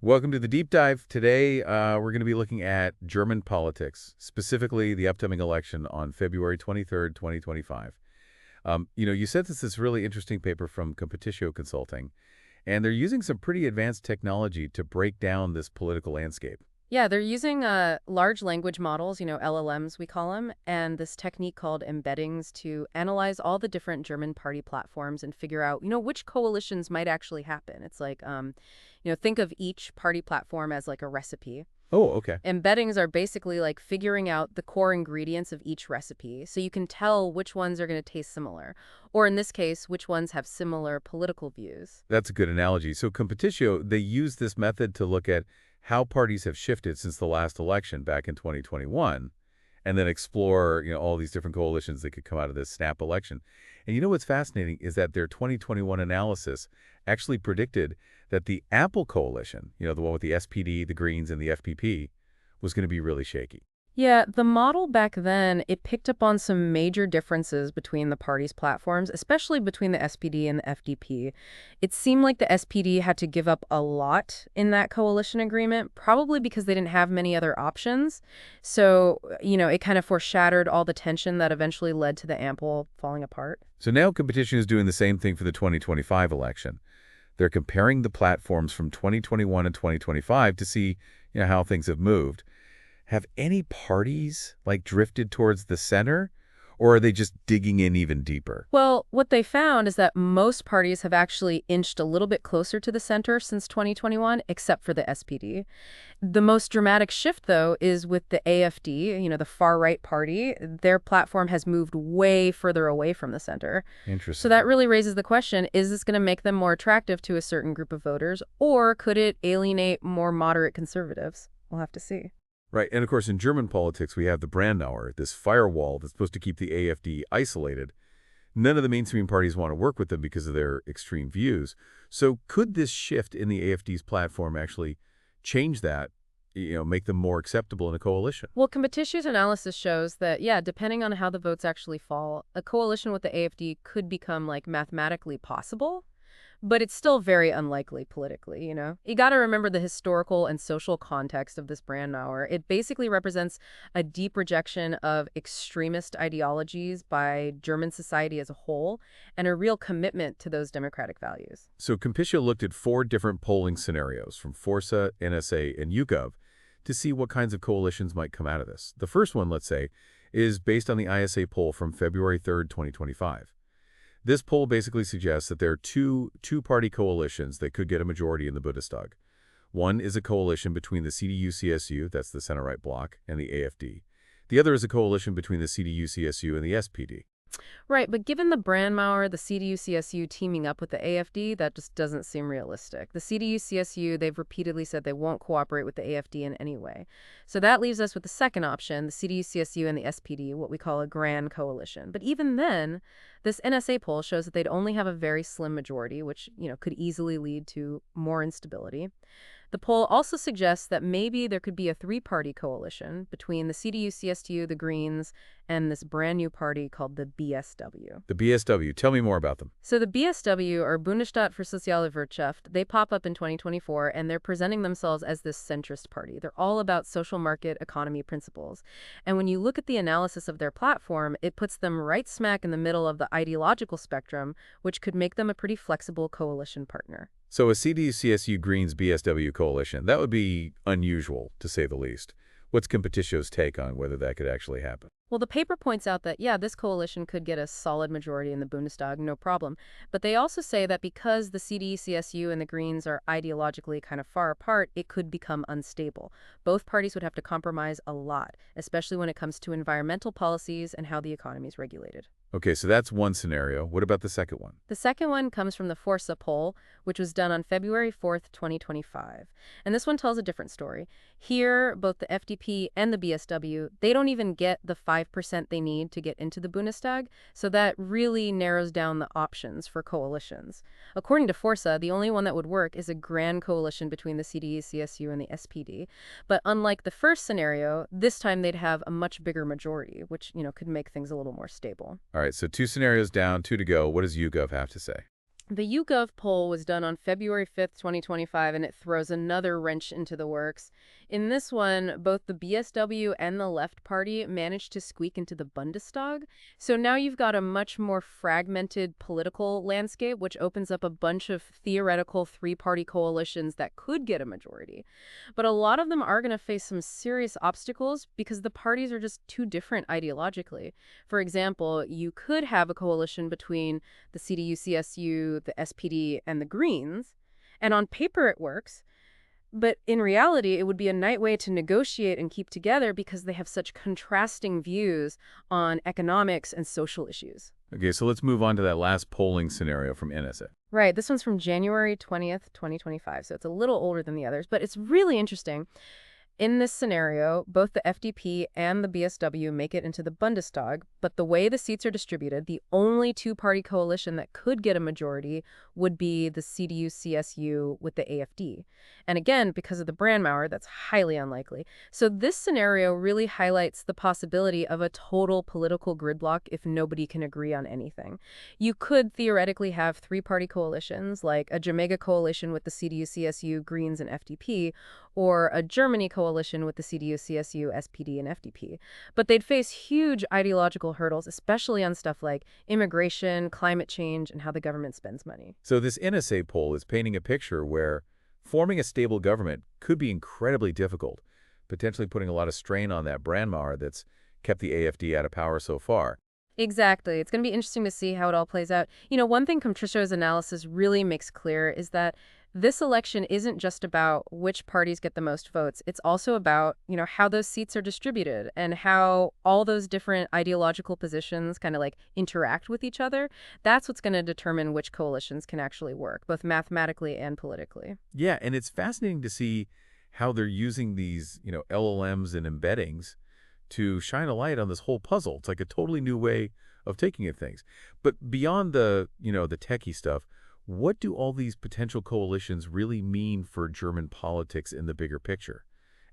Welcome to the deep dive. Today, we're going to be looking at German politics, specifically the upcoming election on February 23rd, 2025. You said this really interesting paper from Competitio Consulting, and they're using some pretty advanced technology to break down this political landscape. Yeah, they're using large language models, LLMs we call them, and this technique called embeddings to analyze all the different German party platforms and figure out, which coalitions might actually happen. It's like, think of each party platform as like a recipe. Oh, okay. Embeddings are basically like figuring out the core ingredients of each recipe so you can tell which ones are going to taste similar, or in this case, which ones have similar political views. That's a good analogy. So Competitio, they use this method to look at how parties have shifted since the last election back in 2021, and then explore, all these different coalitions that could come out of this snap election. And what's fascinating is that their 2021 analysis actually predicted that the Ampel coalition, the one with the SPD, the Greens, and the FPP, was going to be really shaky. Yeah, the model back then, it picked up on some major differences between the parties' platforms, especially between the SPD and the FDP. It seemed like the SPD had to give up a lot in that coalition agreement, probably because they didn't have many other options. So, it kind of foreshadowed all the tension that eventually led to the Ampel falling apart. So now Competition is doing the same thing for the 2025 election. They're comparing the platforms from 2021 and 2025 to see, how things have moved. Have any parties, drifted towards the center, or are they just digging in even deeper? Well, what they found is that most parties have actually inched a little bit closer to the center since 2021, except for the SPD. The most dramatic shift, though, is with the AfD, the far-right party. Their platform has moved way further away from the center. So Interesting. that really raises the question, is this going to make them more attractive to a certain group of voters, or could it alienate more moderate conservatives? We'll have to see. Right, and of course in German politics we have the Brandauer, this firewall that's supposed to keep the AfD isolated. None of the mainstream parties want to work with them because of their extreme views. So could this shift in the AfD's platform actually change that, make them more acceptable in a coalition? Well, Competitio's analysis shows that, yeah, depending on how the votes actually fall, a coalition with the AfD could become, mathematically possible. But it's still very unlikely politically. You got to remember the historical and social context of this Brandmauer. It basically represents a deep rejection of extremist ideologies by German society as a whole and a real commitment to those democratic values. So Compitia looked at 4 different polling scenarios from Forza, NSA, and YouGov to see what kinds of coalitions might come out of this. The first one, let's say, is based on the ISA poll from February 3rd, 2025. This poll basically suggests that there are two-party coalitions that could get a majority in the Bundestag. One is a coalition between the CDU-CSU, that's the center-right bloc, and the AfD. The other is a coalition between the CDU-CSU and the SPD. Right, but given the Brandmauer, the CDU-CSU teaming up with the AfD, that just doesn't seem realistic. The CDU-CSU, they've repeatedly said they won't cooperate with the AfD in any way. So that leaves us with the second option, the CDU-CSU and the SPD, what we call a grand coalition. But even then, this NSA poll shows that they'd only have a very slim majority, which, could easily lead to more instability. The poll also suggests that maybe there could be a three-party coalition between the CDU-CSU, the Greens, and this brand new party called the BSW. The BSW, tell me more about them. So the BSW, or Bundesstaat für Soziale Wirtschaft, they pop up in 2024, and they're presenting themselves as this centrist party. They're all about social market economy principles. And when you look at the analysis of their platform, it puts them right smack in the middle of the ideological spectrum, which could make them a pretty flexible coalition partner. So a CDU-CSU Greens BSW coalition, that would be unusual, to say the least. What's Competitio's take on whether that could actually happen? Well, the paper points out that, yeah, this coalition could get a solid majority in the Bundestag, no problem. But they also say that because the CDU-CSU and the Greens are ideologically kind of far apart, it could become unstable. Both parties would have to compromise a lot, especially when it comes to environmental policies and how the economy is regulated. Okay, so that's one scenario. What about the second one? The second one comes from the Forza poll, which was done on February 4th, 2025. And this one tells a different story. Here, both the FDP and the BSW, they don't even get the 5% they need to get into the Bundestag, so that really narrows down the options for coalitions. According to Forza, the only one that would work is a grand coalition between the CDU, CSU, and the SPD. But unlike the first scenario, this time they'd have a much bigger majority, which, could make things a little more stable. All right, so 2 scenarios down, 2 to go. What does YouGov have to say? The YouGov poll was done on February 5th, 2025, and it throws another wrench into the works. In this one, both the BSW and the Left Party managed to squeak into the Bundestag. So now you've got a much more fragmented political landscape, which opens up a bunch of theoretical three-party coalitions that could get a majority. But a lot of them are going to face some serious obstacles because the parties are just too different ideologically. For example, you could have a coalition between the CDU-CSU, the SPD, and the Greens. And on paper it works, but in reality it would be a nice way to negotiate and keep together because they have such contrasting views on economics and social issues. Okay, so let's move on to that last polling scenario from NSA. Right, this one's from January 20th, 2025, so it's a little older than the others, but it's really interesting. In this scenario, both the FDP and the BSW make it into the Bundestag, but the way the seats are distributed, the only two-party coalition that could get a majority would be the CDU-CSU with the AfD. And again, because of the Brandmauer, that's highly unlikely. So this scenario really highlights the possibility of a total political gridlock if nobody can agree on anything. You could theoretically have three-party coalitions, like a Jamaica coalition with the CDU-CSU, Greens, and FDP, or a Germany coalition with the CDU, CSU, SPD, and FDP. But they'd face huge ideological hurdles, especially on stuff like immigration, climate change, and how the government spends money. So this NSA poll is painting a picture where forming a stable government could be incredibly difficult, potentially putting a lot of strain on that Brandmauer that's kept the AfD out of power so far. Exactly. It's going to be interesting to see how it all plays out. One thing Comtriccio's analysis really makes clear is that this election isn't just about which parties get the most votes. It's also about, how those seats are distributed and how all those different ideological positions kind of like interact with each other. That's what's going to determine which coalitions can actually work, both mathematically and politically. Yeah, and it's fascinating to see how they're using these, LLMs and embeddings to shine a light on this whole puzzle. It's like a totally new way of taking at things. But beyond the, the techie stuff, what do all these potential coalitions really mean for German politics in the bigger picture?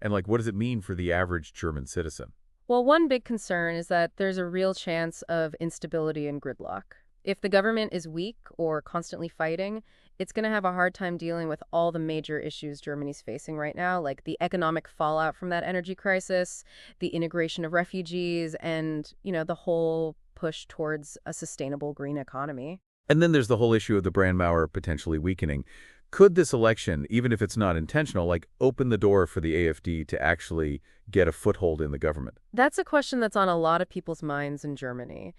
And what does it mean for the average German citizen? Well, one big concern is that there's a real chance of instability and gridlock. If the government is weak or constantly fighting, it's going to have a hard time dealing with all the major issues Germany's facing right now, like the economic fallout from that energy crisis, the integration of refugees, and, the whole push towards a sustainable green economy. And then there's the whole issue of the Brandmauer potentially weakening. Could this election, even if it's not intentional, open the door for the AfD to actually get a foothold in the government? That's a question that's on a lot of people's minds in Germany.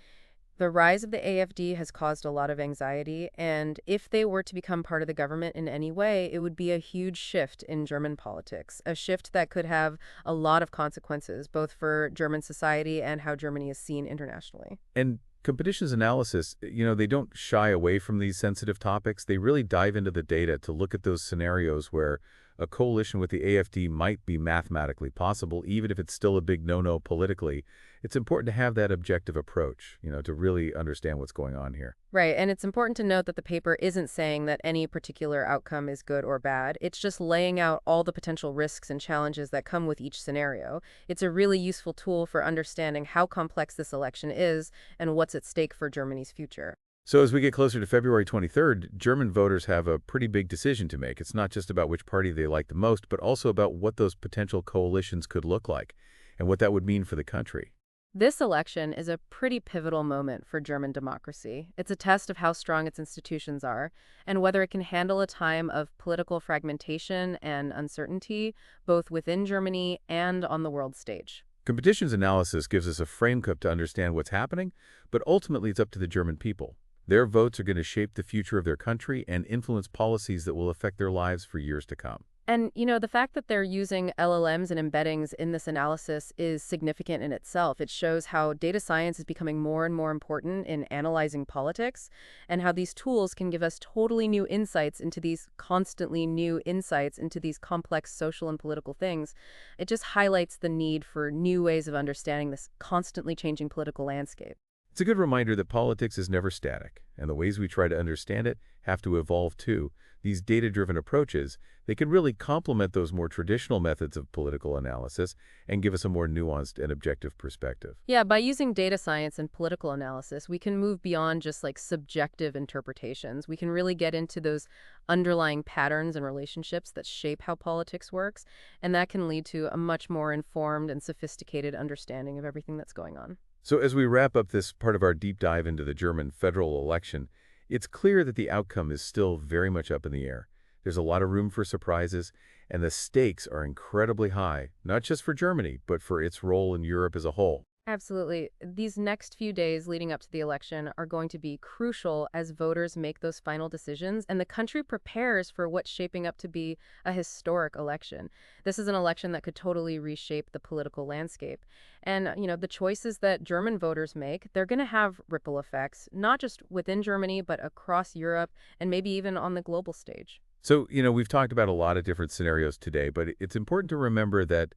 The rise of the AfD has caused a lot of anxiety, and if they were to become part of the government in any way, it would be a huge shift in German politics, a shift that could have a lot of consequences, both for German society and how Germany is seen internationally. And competitions analysis, they don't shy away from these sensitive topics. They really dive into the data to look at those scenarios where a coalition with the AfD might be mathematically possible, even if it's still a big no-no politically. It's important to have that objective approach, to really understand what's going on here. Right, and it's important to note that the paper isn't saying that any particular outcome is good or bad. It's just laying out all the potential risks and challenges that come with each scenario. It's a really useful tool for understanding how complex this election is and what's at stake for Germany's future. So as we get closer to February 23rd, German voters have a pretty big decision to make. It's not just about which party they like the most, but also about what those potential coalitions could look like and what that would mean for the country. This election is a pretty pivotal moment for German democracy. It's a test of how strong its institutions are and whether it can handle a time of political fragmentation and uncertainty, both within Germany and on the world stage. Competitions analysis gives us a framework to understand what's happening, but ultimately it's up to the German people. Their votes are going to shape the future of their country and influence policies that will affect their lives for years to come. And, the fact that they're using LLMs and embeddings in this analysis is significant in itself. It shows how data science is becoming more and more important in analyzing politics and how these tools can give us totally new insights into these constantly new insights into these complex social and political things. It just highlights the need for new ways of understanding this constantly changing political landscape. It's a good reminder that politics is never static, and the ways we try to understand it have to evolve too. These data-driven approaches, they can really complement those more traditional methods of political analysis and give us a more nuanced and objective perspective. Yeah, by using data science and political analysis, we can move beyond just like subjective interpretations. We can really get into those underlying patterns and relationships that shape how politics works, and that can lead to a much more informed and sophisticated understanding of everything that's going on. So as we wrap up this part of our deep dive into the German federal election, it's clear that the outcome is still very much up in the air. There's a lot of room for surprises, and the stakes are incredibly high, not just for Germany, but for its role in Europe as a whole. Absolutely. These next few days leading up to the election are going to be crucial as voters make those final decisions and the country prepares for what's shaping up to be a historic election. This is an election that could totally reshape the political landscape. And, the choices that German voters make, they're going to have ripple effects, not just within Germany, but across Europe and maybe even on the global stage. So, we've talked about a lot of different scenarios today, but it's important to remember that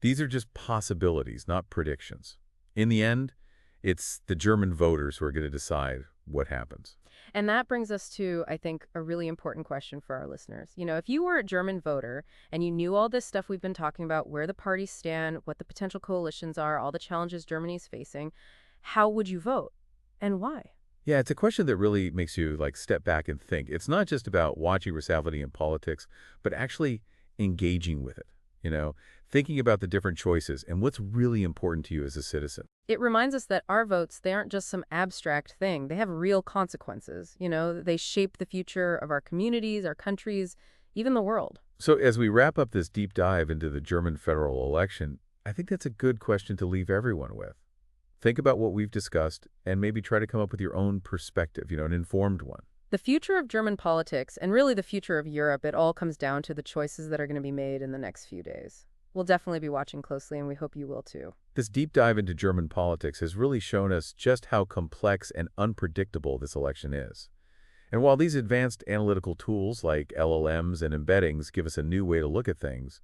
these are just possibilities, not predictions. In the end, it's the German voters who are going to decide what happens. And that brings us to, I think, a really important question for our listeners. If you were a German voter and you knew all this stuff we've been talking about, where the parties stand, what the potential coalitions are, all the challenges Germany's facing, how would you vote and why? Yeah, it's a question that really makes you step back and think. It's not just about watching reality in politics, but actually engaging with it. Thinking about the different choices and what's really important to you as a citizen. It reminds us that our votes, they aren't just some abstract thing. They have real consequences. They shape the future of our communities, our countries, even the world. So as we wrap up this deep dive into the German federal election, I think that's a good question to leave everyone with. Think about what we've discussed and maybe try to come up with your own perspective, an informed one. The future of German politics, and really the future of Europe, it all comes down to the choices that are going to be made in the next few days. We'll definitely be watching closely, and we hope you will too. This deep dive into German politics has really shown us just how complex and unpredictable this election is. And while these advanced analytical tools like LLMs and embeddings give us a new way to look at things,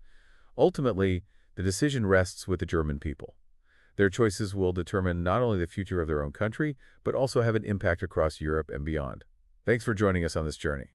ultimately, the decision rests with the German people. Their choices will determine not only the future of their own country, but also have an impact across Europe and beyond. Thanks for joining us on this journey.